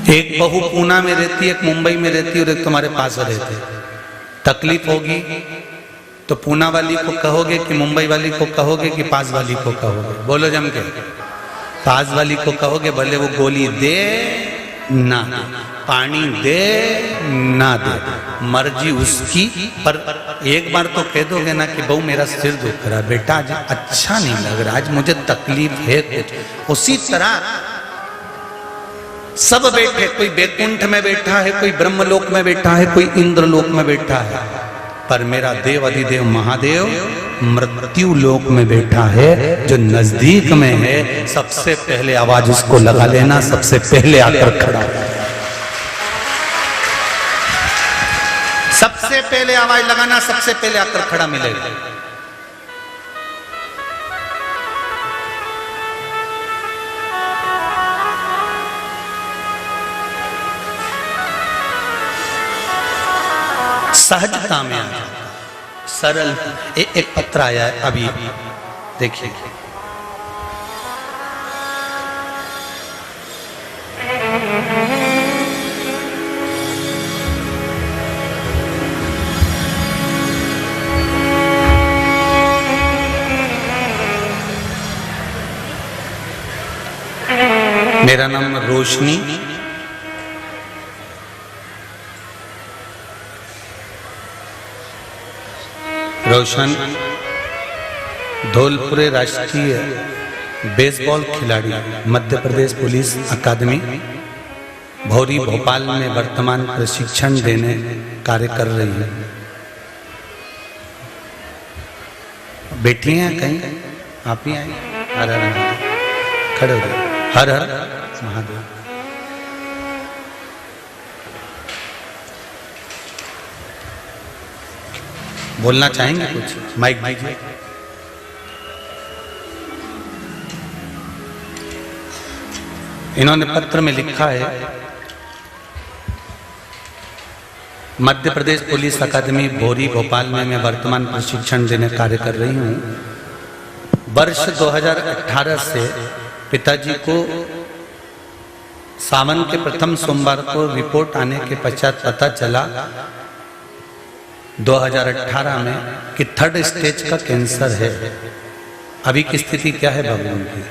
एक बहू पूना में रहती, एक मुंबई में रहती और एक तुम्हारे पास रहते। तकलीफ होगी तो पूना वाली को कहोगे कि मुंबई वाली को कहोगे कि पास वाली को कहोगे? बोलो जम के। पास वाली को कहोगे, भले वो गोली दे ना दे, पानी दे ना दे, मर्जी उसकी। पर एक बार तो कह दोगे ना कि बहू मेरा सिर दुख रहा, बेटा आज अच्छा नहीं लग रहा, आज मुझे तकलीफ है कुछ। उसी तरह सब बैठे, कोई बैकुंठ में बैठा है, कोई ब्रह्मलोक में बैठा है, कोई इंद्रलोक में बैठा है, पर मेरा देव अधिदेव महादेव मृत्यु लोक में बैठा है, जो नजदीक में है। सबसे पहले आवाज उसको लगा लेना, सबसे पहले आकर खड़ा। सबसे पहले आवाज लगाना, सबसे पहले आकर खड़ा मिलेगा। सहजता में आ जाता, सरल। एक पत्र आया है अभी, देखिए। मेरा नाम रोशनी, रोशन धौलपुरे राष्ट्रीय बेसबॉल खिलाड़ी, मध्य प्रदेश पुलिस अकादमी भौरी भोपाल में वर्तमान प्रशिक्षण देने कार्य कर रही है। बैठी हैं कहीं? आप ही आए? हर हर महादेव, खड़े हो गए। हर हर महादेव। बोलना चाहेंगे कुछ? माइक दीजिए। इन्होंने पत्र में लिखा है, मध्य प्रदेश पुलिस अकादमी भौरी भोपाल में मैं वर्तमान प्रशिक्षण देने कार्य कर रही हूँ। वर्ष 2018 से पिताजी को सावन के प्रथम सोमवार को रिपोर्ट आने के पश्चात पता चला 2018 में कि 3rd स्टेज का कैंसर है। अभी की स्थिति क्या है भगवान की?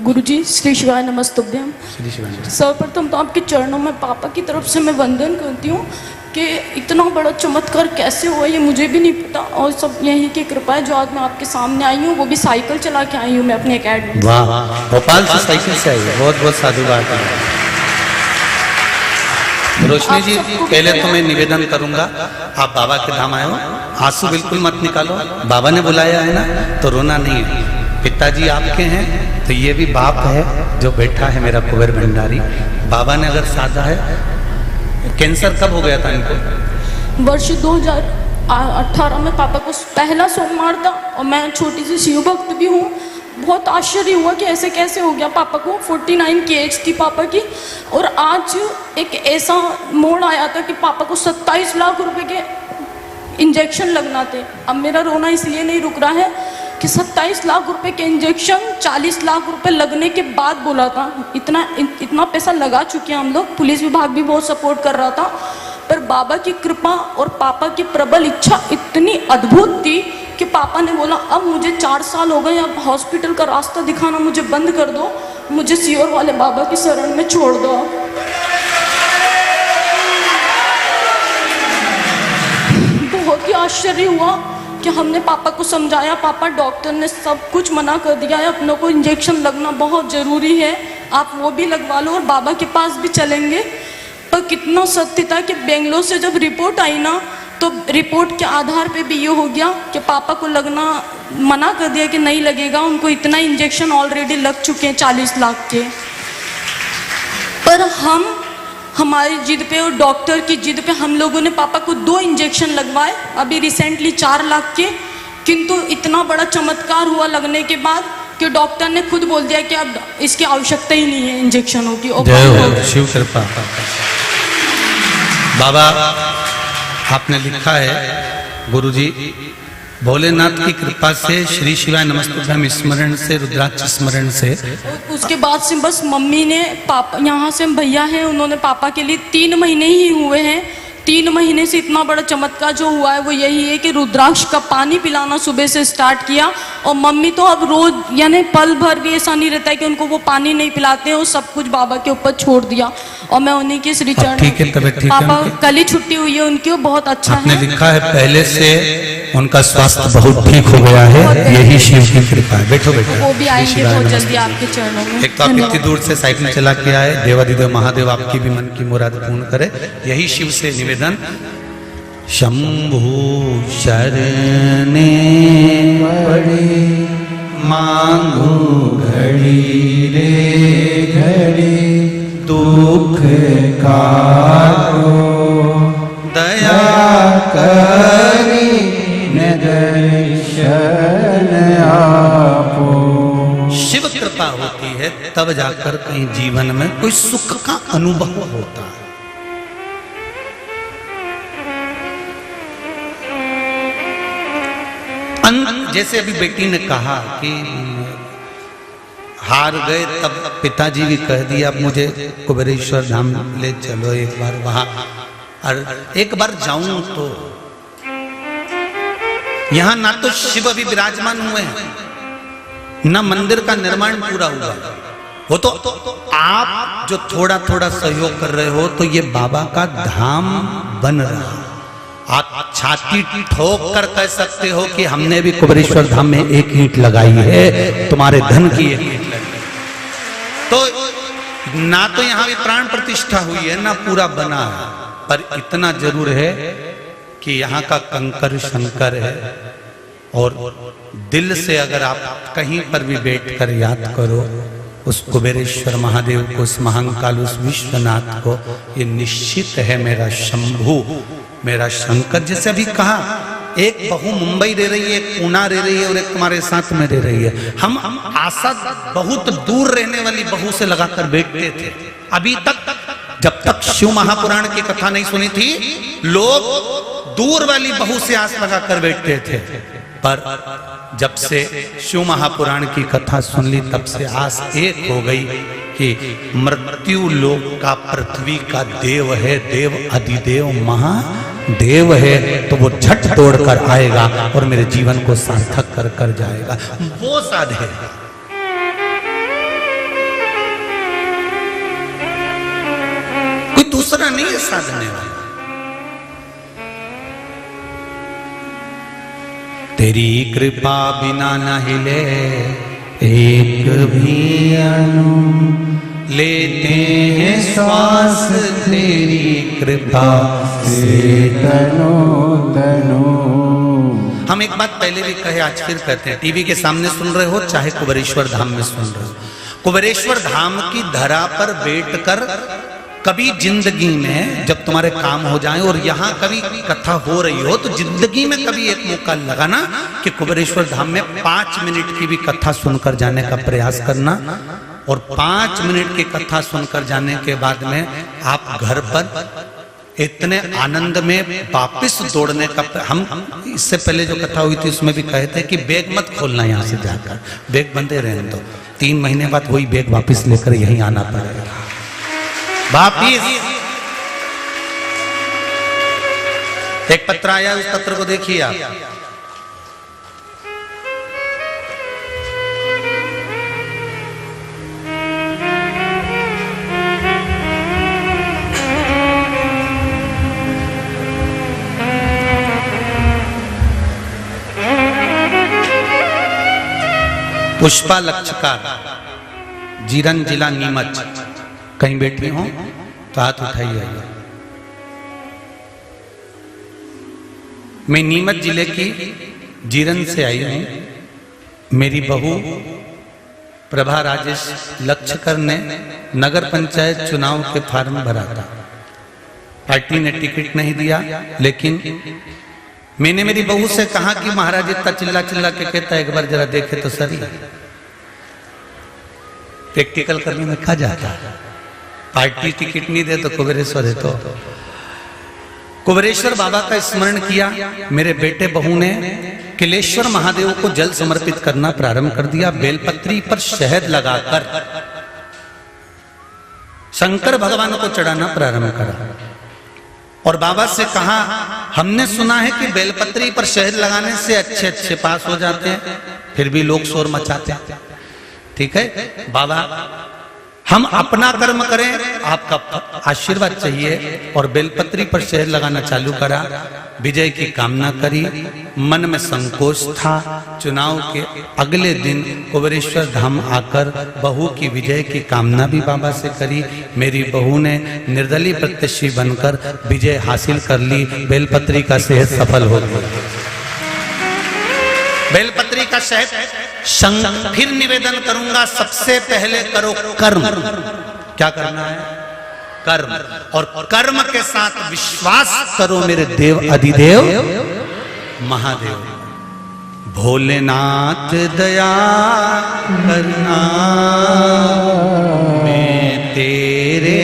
गुरुजी श्री शिवाय नमस्तुभ्यम। श्री शिवाय। सर्वप्रथम तो आपके चरणों में पापा की तरफ से मैं वंदन करती हूँ कि इतना बड़ा चमत्कार कैसे हुआ ये मुझे भी नहीं पता, और सब यही की कृपा है जो आज मैं आपके सामने आई हूँ, वो भी साइकिल चला के आई हूँ मैं अपने एकेडमी। वाह, भोपाल से साइकिल से आई है, बहुत बहुत साधुवाद है। रोशनी जी, पहले तो मैं निवेदन करूंगा, आप बाबा के धाम आए हो, आंसू बिल्कुल मत निकालो। बाबा ने बुलाया है ना, तो रोना नहीं है। पिताजी आपके हैं तो ये भी बाप है जो बैठा है, मेरा कुबेर भंडारी। बाबा ने अगर साधा है। कैंसर कब हो गया था इनको? वर्ष 2018 में पापा को पहला सोमवार था, और मैं छोटी सी शिव भक्त भी हूँ। बहुत आश्चर्य हुआ कि ऐसे कैसे हो गया पापा को। 49 की एज थी पापा की, और आज एक ऐसा मोड़ आया था कि पापा को 27 लाख रुपए के इंजेक्शन लगना थे। अब मेरा रोना इसलिए नहीं रुक रहा है कि 27 लाख रुपए के इंजेक्शन 40 लाख रुपए लगने के बाद बोला था। इतना पैसा लगा चुके हैं हम लोग, पुलिस विभाग भी बहुत सपोर्ट कर रहा था, पर बाबा की कृपा और पापा की प्रबल इच्छा इतनी अद्भुत थी कि पापा ने बोला अब मुझे 4 साल हो गए, अब हॉस्पिटल का रास्ता दिखाना मुझे बंद कर दो, मुझे सीओर वाले बाबा की शरण में छोड़ दो। बहुत ही आश्चर्य हुआ कि हमने पापा को समझाया, पापा डॉक्टर ने सब कुछ मना कर दिया है, अपनों को इंजेक्शन लगना बहुत ज़रूरी है, आप वो भी लगवा लो और बाबा के पास भी चलेंगे। पर कितना सत्य था कि बेंगलोर से जब रिपोर्ट आई ना, तो रिपोर्ट के आधार पे भी ये हो गया कि पापा को लगना मना कर दिया कि नहीं लगेगा, उनको इतना इंजेक्शन ऑलरेडी लग चुके हैं 40 लाख के। पर हम हमारी जिद पे और डॉक्टर की जिद पे हम लोगों ने पापा को 2 इंजेक्शन लगवाए, अभी रिसेंटली 4 लाख के। किंतु इतना बड़ा चमत्कार हुआ लगने के बाद कि डॉक्टर ने खुद बोल दिया कि अब इसकी आवश्यकता ही नहीं है इंजेक्शनों की। शिव कृपा। बाबा आपने लिखा है गुरुजी भोलेनाथ की कृपा से श्री शिवाय नमस्तुभ्यम स्मरण से, रुद्राक्ष स्मरण से उसके बाद से बस मम्मी ने पापा, यहाँ से भैया हैं, उन्होंने पापा के लिए 3 महीने ही हुए हैं, 3 महीने से इतना बड़ा चमत्कार जो हुआ है वो यही है कि रुद्राक्ष का पानी पिलाना सुबह से स्टार्ट किया। और मम्मी तो अब रोज, यानी पल भर भी ऐसा नहीं रहता है कि उनको वो पानी नहीं पिलाते हैं, वो सब कुछ बाबा के ऊपर छोड़ दिया। और मैं उन्हीं के श्री चरण, ठीक है, तबीयत ठीक है पापा उनकी? कल ही छुट्टी हुई है उनकी, वो बहुत अच्छा आपने है। लिखा है पहले से उनका स्वास्थ्य बहुत ठीक हो गया है, यही शिव की कृपा है। बैठो बैठो, वो भी आएंगे बहुत जल्दी आपके चरणों में। एक तो आप इतनी दूर से साइकिल चला के आए, देवादिदेव महादेव आपकी भी मन की मुराद पूर्ण करे, यही शिव से निवेदन। शंभु शरणे पड़े मांगू घड़ी रे घड़ी, दुख कारो दया करी दर्शन आपो। शिव कृपा होती है तब जाकर कहीं जीवन में कोई सुख का अनुभव होता है। जैसे अभी बेटी ने कहा कि हार गए, तब पिताजी भी कह दिया अब मुझे कुबेरेश्वर धाम ले चलो एक बार वहां, और एक बार जाऊं तो यहां ना तो शिव अभी विराजमान हुए हैं, ना मंदिर का निर्माण पूरा हुआ, वो तो आप जो थोड़ा थोड़ा सहयोग कर रहे हो तो ये बाबा का धाम बन रहा है। आप छाती ठोक कर कह सकते हो कि हमने भी कुबेरेश्वर धाम में एक ईंट लगाई है, तुम्हारे धन की एक ईंट लगी। तो ना तो यहां भी प्राण प्रतिष्ठा हुई है ना पूरा बना है, पर इतना जरूर है कि यहाँ का कंकर शंकर है। और दिल से अगर आप कहीं पर भी बैठकर याद करो उस कुबेरेश्वर महादेव को, उस महाकाल, उस विश्वनाथ को, ये निश्चित है मेरा शंभु, मेरा शंकर। जैसे अभी कहा, एक बहू मुंबई रह रही है, एक पूना रह रही है और एक तुम्हारे साथ में रह रही है। हम आशा बहुत दूर रहने वाली बहू से लगाकर बैठते थे। अभी तक जब तक शिव महापुराण की कथा नहीं सुनी थी, लोग दूर वाली बहू से आस लगाकर बैठते थे। पर जब से शिव महापुराण की कथा सुन ली तब से आस एक हो गई कि मृत्यु लोक का पृथ्वी का देव है, देव अधिदेव महादेव है, तो वो झट दौड़ कर आएगा और मेरे जीवन को सार्थक कर कर जाएगा। वो साधे कोई दूसरा नहीं है साधने वाला। तेरी कृपा बिना न हिले एक भी अणु, लेते हैं श्वास तेरी कृपा से तनो तनो। हम एक बात पहले भी कहे, आज फिर कहते हैं, टीवी के सामने सुन रहे हो चाहे कुबेरेश्वर धाम में सुन रहे हो, कुबेरेश्वर धाम की धरा पर बैठकर कभी जिंदगी में जब तुम्हारे काम हो जाए और यहाँ कभी कथा हो रही हो तो जिंदगी में कभी एक मौका लगाना कि कुबेरेश्वर धाम में 5 मिनट की भी कथा सुनकर जाने का प्रयास करना। और 5 मिनट की कथा सुनकर जाने के बाद में आप घर पर इतने आनंद में वापिस दौड़ने का, हम इससे पहले जो कथा हुई थी उसमें भी कहे थे कि बैग मत खोलना, यहाँ से जाकर बैग बंदे रहने दो, 3 महीने बाद वही बैग वापिस लेकर यहीं आना पड़ेगा वापिस। एक पत्र आया, उस पत्र को देखिए आप। पुष्पा लक्षकार, जीरन जिला नीमच। कहीं बैठी हो तो हाथ उठाइए। मैं नीमच जिले की जीरन से आई हूं। मेरी बहू प्रभा राजेश लक्षकर ने नगर पंचायत चुनाव के फॉर्म भरा था। पार्टी ने टिकट नहीं दिया, लेकिन मैंने मेरी बहू से कहा कि महाराज इतना चिल्ला चिल्ला के कहता है, एक बार जरा देखे तो सही। प्रैक्टिकल करने में कहा जाता, पार्टी टिकट नहीं दे तो कुबेरेश्वर है। तो कुबेरेश्वर बाबा का स्मरण किया। मेरे बेटे बहू ने किलेश्वर महादेव को जल समर्पित करना प्रारंभ कर दिया। बेलपत्री पर शहद लगाकर शंकर भगवान को चढ़ाना प्रारंभ करा और बाबा से कहा, हमने सुना है कि बेलपत्री पर शहद लगाने से अच्छे अच्छे पास हो जाते हैं, फिर भी लोग शोर मचाते हैं। ठीक है बाबा, हम अपना कर्म करें, आपका आशीर्वाद चाहिए। और बेलपत्री पर शहद लगाना चालू करा। विजय की कामना करी। मन में संकोच था। चुनाव के अगले दिन कुबेरेश्वर धाम आकर बहू की विजय की कामना भी बाबा से करी। मेरी बहू ने निर्दलीय प्रत्याशी बनकर विजय हासिल कर ली। बेलपत्री का शहद सफल हो गया। बेलपत्री का शहद। फिर निवेदन करूंगा, सबसे पहले करो कर्म। क्या करना है? कर्म। और कर्म के साथ विश्वास करो मेरे देव अधिदेव महादेव। भोलेनाथ दया करना मैं तेरे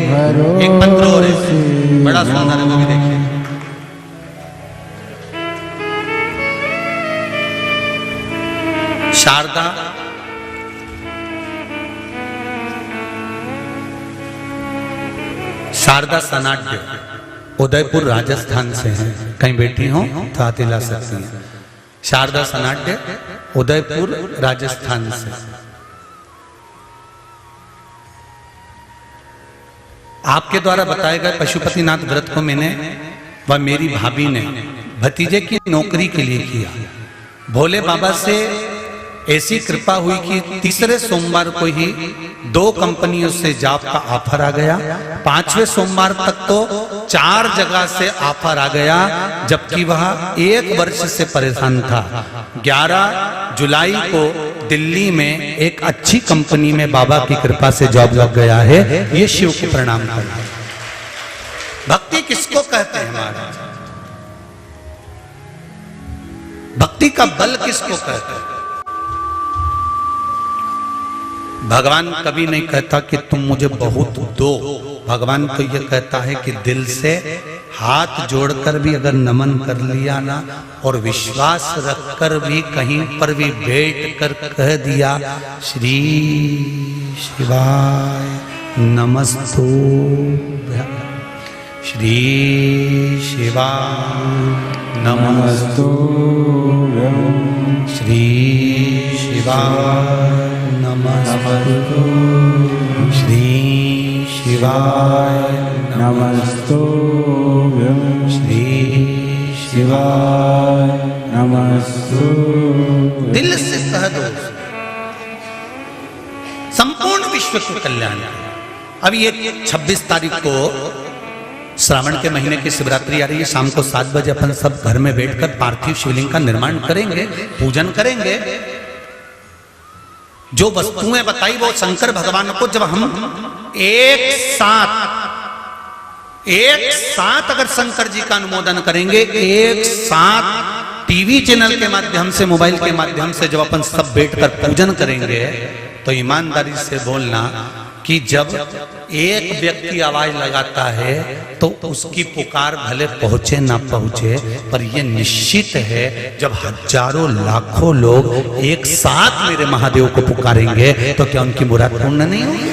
भरोसे। एक मंत्र और है, बड़ा सुंदर है, वो भी देखिए। शारदा शारदा सनाट्य उदयपुर राजस्थान से हैं। कहीं बैठी हो तो हाथ हिला सकती हैं। शारदा सनाट्य उदयपुर राजस्थान से। आपके द्वारा बताए गए पशुपतिनाथ व्रत को मैंने व मेरी भाभी ने भतीजे की नौकरी के लिए किया। भोले बाबा से ऐसी कृपा हुई कि तीसरे सोमवार को ही 2 कंपनियों से जॉब का ऑफर आ गया। 5वें सोमवार तक तो 4 जगह से ऑफर आ गया, जबकि वह 1 वर्ष से परेशान था। 11 जुलाई को दिल्ली में एक अच्छी कंपनी में बाबा की कृपा से जॉब लग गया है। ये शिव को प्रणाम करना। भक्ति किसको कहते हैं महाराज? भक्ति का बल किसको कहते हैं? भगवान कभी नहीं कहता कि तुम मुझे बहुत दो। भगवान तो यह कहता है कि दिल से हाथ जोड़कर भी अगर नमन कर लिया ना, और विश्वास रखकर भी कहीं पर भी बैठ कर कह दिया, श्री शिवाय नमस्तुभ्यं, श्री शिवाय नमस्तुभ्यं, श्री शिवाय नमस्तुभ्यं, श्री शिवाय नमस्तुभ्यं, श्री शिवाय नमस्तुभ्यं। दिल से कह दो, संपूर्ण विश्व को कल्याण। अब ये 26 तारीख को श्रावण के महीने की शिवरात्रि आ रही है। शाम को 7 बजे अपन सब घर में बैठकर पार्थिव शिवलिंग का निर्माण करेंगे, पूजन करेंगे। जो वस्तुएं बताई वो शंकर भगवान को जब हम एक साथ अगर शंकर जी का अनुमोदन करेंगे, एक साथ टीवी चैनल के माध्यम से, मोबाइल के माध्यम से जब अपन सब बैठकर पूजन करेंगे, तो ईमानदारी से बोलना कि जब एक व्यक्ति आवाज लगाता है तो उसकी पुकार भले पहुंचे ना पहुंचे, पर यह निश्चित है जब हजारों लाखों लोग एक साथ मेरे महादेव को पुकारेंगे तो क्या उनकी मुराद पूर्ण नहीं होगी?